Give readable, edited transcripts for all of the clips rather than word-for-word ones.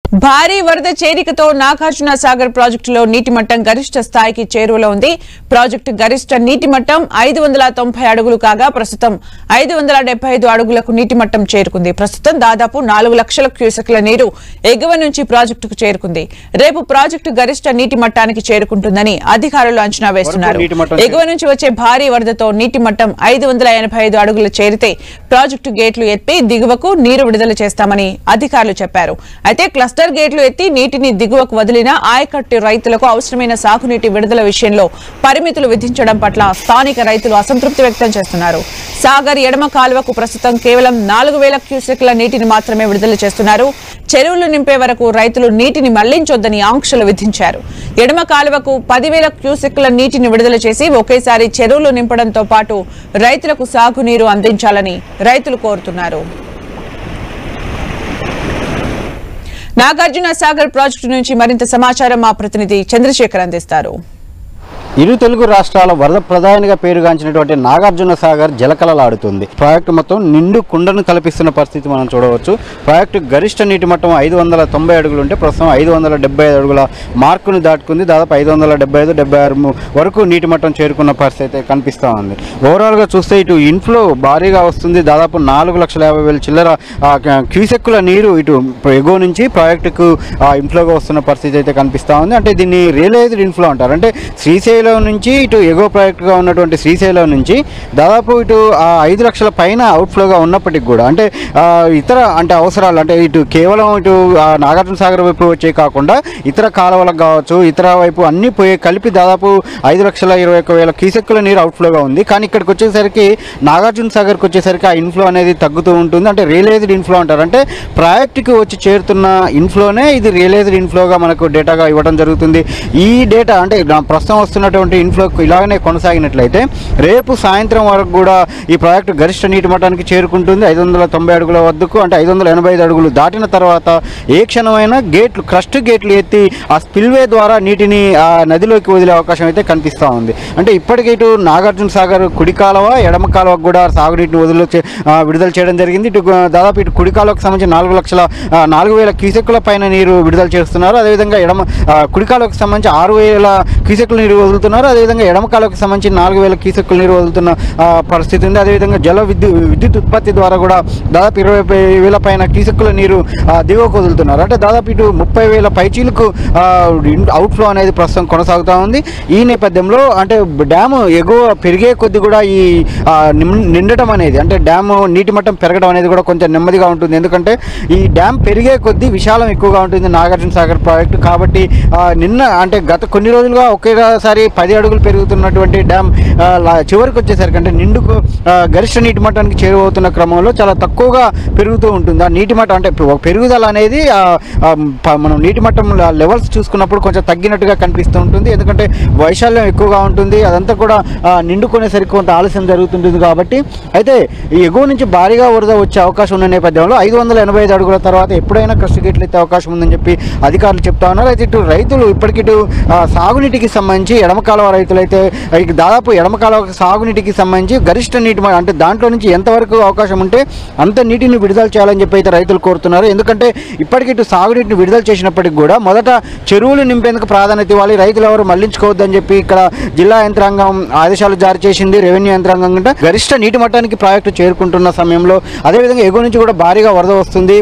భారీ వరద చేరికతో నాగార్జున సాగర్ ప్రాజెక్టులో నీటి మట్టం గరిష్ట స్థాయికి చేరువలో ఉంది. ప్రాజెక్టు గరిష్ట నీటి మట్టం 590 అడుగులు కాగా ప్రస్తుతం 575 అడుగులకు నీటి మట్టం చేరుకుంది. ప్రస్తుతం దాదాపు 4 లక్షల క్యూసెక్ల నీరు ఎగువ నుంచి ప్రాజెక్టుకు చేరుకుంది. రేపు ప్రాజెక్టు గరిష్ట నీటి మట్టానికి చేరుకుంటుందని అధికారులు అంచనా వేస్తున్నారు. ఎగువ నుంచి వచ్చే భారీ వరదతో నీటి మట్టం 585 అడుగులు చేరితే ప్రాజెక్టు గేట్లు ఎత్తి దిగువకు నీరు విడుదల చేస్తామని అధికారులు చెప్పారు. అయితే క్లస్టర్ గేట్లు ఎత్తి నీటిని దిగువకు వదిలిన ఆయకట్టు రైతులకు అవసరమైన సాగునీటి విడుదల విషయంలో పరిమితులు విధించడం పట్ల స్థానిక రైతులు అసంతృప్తి వ్యక్తం చేస్తున్నారు. సాగర్ ఎడమ కాలువకు ప్రస్తుతం కేవలం 4000 క్యూసెక్ల నీటిని మాత్రమే విడుదల చేస్తున్నారు. చెరువులు నింపే వరకు రైతులు నీటిని మళ్లించొద్దని ఆంక్షలు విధించారు. ఎడమ కాలువకు 10,000 క్యూసెక్ల నీటిని విడుదల చేసి ఒకేసారి చెరువులు నింపడంతో పాటు రైతులకు సాగునీరు అందించాలని రైతులు కోరుతున్నారు. నాగార్జున సాగర్ ప్రాజెక్టు నుంచి మరింత సమాచారం మా ప్రతినిధి చంద్రశేఖర్ అందిస్తారు. ఇరు తెలుగు రాష్ట్రాల వరద ప్రధానిగా పేరుగాంచినటువంటి నాగార్జున సాగర్ జలకలలాడుతుంది. ప్రాజెక్టు మొత్తం నిండు కుండను తలపిస్తున్న పరిస్థితి మనం చూడవచ్చు. ప్రాజెక్టు గరిష్ట నీటి మట్టం 590 అడుగులు ఉంటే ప్రస్తుతం 575 అడుగుల మార్కును దాటుకుంది. దాదాపు 575-76 వరకు నీటి మట్టం చేరుకున్న పరిస్థితి అయితే కనిపిస్తూ ఉంది. ఓవరాల్గా చూస్తే ఇటు ఇన్ఫ్లో భారీగా వస్తుంది. దాదాపు 4,50,000 చిల్లర క్యూసెక్కుల నీరు ఇటు ఎగువ నుంచి ప్రాజెక్టుకు ఇన్ఫ్లోగా వస్తున్న పరిస్థితి అయితే కనిపిస్తూ ఉంది. అంటే దీన్ని రియలైజ్డ్ ఇన్ఫ్లో అంటారు. అంటే శ్రీశైలం నుంచి ఇటు ఎగువ ప్రాజెక్టుగా ఉన్నటువంటి శ్రీశైలం నుంచి దాదాపు ఇటు 5 లక్షల పైన అవుట్ఫ్లోగా ఉన్నప్పటికీ కూడా అంటే ఇతర అంటే అవసరాలు అంటే ఇటు కేవలం ఇటు నాగార్జున సాగర్ వైపు వచ్చే కాకుండా ఇతర కాలువలకు కావచ్చు ఇతర వైపు అన్ని పోయే కలిపి దాదాపు 5,21,000 క్యూసెక్కుల నీరు అవుట్ఫ్లోగా ఉంది. కానీ ఇక్కడికి వచ్చేసరికి నాగార్జున సాగర్కి వచ్చేసరికి ఆ ఇన్ఫ్లో అనేది తగ్గుతూ ఉంటుంది. అంటే రియలైజ్డ్ ఇన్ఫ్లో అంటారు. అంటే ప్రాజెక్టుకి వచ్చి చేరుతున్న ఇన్ఫ్లోనే ఇది రియలైజ్డ్ ఇన్ఫ్లోగా మనకు డేటాగా ఇవ్వడం జరుగుతుంది. ఈ డేటా అంటే ప్రస్తుతం వస్తున్నటువంటి ఇన్ఫ్లో ఇలాగనే కొనసాగినట్లయితే రేపు సాయంత్రం వరకు కూడా ఈ ప్రాజెక్టు గరిష్ట నీటి మట్టానికి చేరుకుంటుంది. 590 అడుగుల వద్దకు అంటే 585 అడుగులు దాటిన తర్వాత ఏ క్షణమైన గేట్లు క్రస్ట్ గేట్లు ఎత్తి ఆ స్పిల్వే ద్వారా నీటిని ఆ నదిలోకి వదిలే అవకాశం అయితే కనిపిస్తూ ఉంది. అంటే ఇప్పటికే ఇటు నాగార్జున సాగర్ కుడి కాలువ ఎడమ కాలువకు కూడా సాగునీటిని విడుదల చేయడం జరిగింది. ఇటు దాదాపు ఇటు కుడి కాలువకు సంబంధించి 4,00,000 క్యూసెక్కుల పైన నీరు విడుదల చేస్తున్నారు. అదేవిధంగా కుడి కాలువకు సంబంధించి 6,000 క్యూసెక్కుల నీరు వదులుతున్నారు. అదేవిధంగా ఎడమ కాలువకు సంబంధించి 4,000 క్యూసెక్కుల నీరు వదులుతున్న పరిస్థితి ఉంది. అదేవిధంగా విద్యుత్ ఉత్పత్తి ద్వారా కూడా దాదాపు 20,000 పైన క్యూసెక్కుల నీరు దిగువకు వదులుతున్నారు. అంటే దాదాపు ఇటు 30,000 పైచీలకు అవుట్ఫ్లో అనేది ప్రస్తుతం కొనసాగుతూ ఉంది. ఈ నేపథ్యంలో అంటే డ్యాము ఎగువ పెరిగే కొద్ది కూడా ఈ నిండటం అనేది అంటే డ్యాము నీటి మట్టం పెరగడం అనేది కూడా కొంచెం నెమ్మదిగా ఉంటుంది. ఎందుకంటే ఈ డ్యామ్ పెరిగే కొద్దీ విశాలం ఎక్కువగా ఉంటుంది నాగార్జున సాగర్ ప్రాజెక్టు. కాబట్టి నిన్న అంటే గత కొన్ని రోజులుగా ఒకేసారి 10 అడుగులు పెరుగుతున్నటువంటి డ్యామ్ చివరికి వచ్చేసరికి అంటే నిండుకు గరిష్ట నీటి మట్టానికి చేరువవుతున్న క్రమంలో చాలా తక్కువగా పెరుగుతూ ఉంటుంది. ఆ నీటి మట్టం అంటే పెరుగుదల అనేది మనం నీటి మట్టం లెవెల్స్ చూసుకున్నప్పుడు కొంచెం తగ్గినట్టుగా కనిపిస్తూ ఉంటుంది. ఎందుకంటే వైశాల్యం ఎక్కువగా ఉంటుంది. అదంతా కూడా నిండుకునేసరికి కొంత ఆలస్యం జరుగుతుంటుంది. కాబట్టి అయితే ఈ ఎగువ నుంచి భారీగా వరద వచ్చే అవకాశం ఉన్న నేపథ్యంలో 585 అడుగుల తర్వాత ఎప్పుడైనా క్రస్ట్ గేట్లు ఎత్తే అవకాశం ఉందని చెప్పి అధికారులు చెప్తా ఉన్నారు. అయితే ఇటు రైతులు ఇప్పటికిటు సాగునీటికి సంబంధించి ఎడమ కాలువ రైతులైతే దాదాపు ఎడమ కాలువ సాగునీటికి సంబంధించి గరిష్ట నీటి అంటే దాంట్లో నుంచి ఎంతవరకు అవకాశం ఉంటే అంత నీటిని విడుదల చేయాలని చెప్పి అయితే రైతులు కోరుతున్నారు. ఎందుకంటే ఇప్పటికి ఇటు సాగునీటిని విడుదల చేసినప్పటికి కూడా మొదట చెరువులు నింపేందుకు ప్రాధాన్యత ఇవ్వాలి, రైతులు ఎవరు మళ్లించుకోవద్దని చెప్పి ఇక్కడ జిల్లా యంత్రాంగం ఆదేశాలు జారీ చేసింది. రెవెన్యూ యంత్రాంగం కంటే గరిష్ట నీటి మట్టానికి ప్రాజెక్టు చేరుకుంటున్న సమయంలో అదేవిధంగా ఎగువ నుంచి కూడా భారీగా వరద వస్తుంది.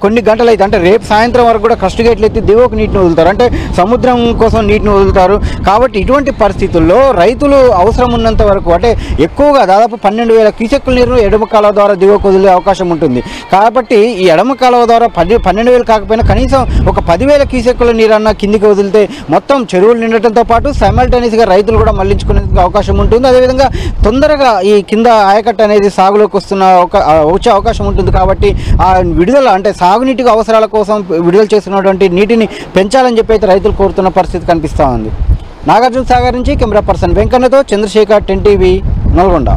కొన్ని గంటలు అయితే అంటే రేపు సాయంత్రం వరకు కూడా క్రస్ట్ గేట్లు ఎత్తి దిగువకు నీటిని వదులుతారు. అంటే సముద్రం కోసం నీటిని వదులుతారు. కాబట్టి ఇటువంటి పరిస్థితుల్లో రైతులు అవసరం ఉన్నంత వరకు అంటే ఎక్కువగా దాదాపు 12,000 క్యూసెక్కుల నీరు ఎడమ కాలువ ద్వారా దిగువకు వదిలే అవకాశం ఉంటుంది. కాబట్టి ఈ ఎడమ కాలువ ద్వారా 12,000 కాకపోయినా కనీసం ఒక 10,000 క్యూసెక్కుల నీరు అన్న కిందికి వదిలితే మొత్తం చెరువులు నిండటంతో పాటు సైమల్టేనియస్గా రైతులు కూడా మళ్లించుకునేందుకు అవకాశం ఉంటుంది. అదేవిధంగా తొందరగా ఈ కింద ఆయకట్టు అనేది సాగులోకి వచ్చే అవకాశం ఉంటుంది. కాబట్టి ఆ విడుదల అంటే సాగునీటి అవసరాల కోసం విడుదల చేస్తున్నటువంటి నీటిని పెంచాలని చెప్పి అయితే రైతులు కోరుతున్న పరిస్థితి కనిపిస్తూ ఉంది. నాగార్జున సాగర్ నుంచి కెమెరా పర్సన్ వెంకన్నతో చంద్రశేఖర్, 10 టీవీ, నల్గొండ.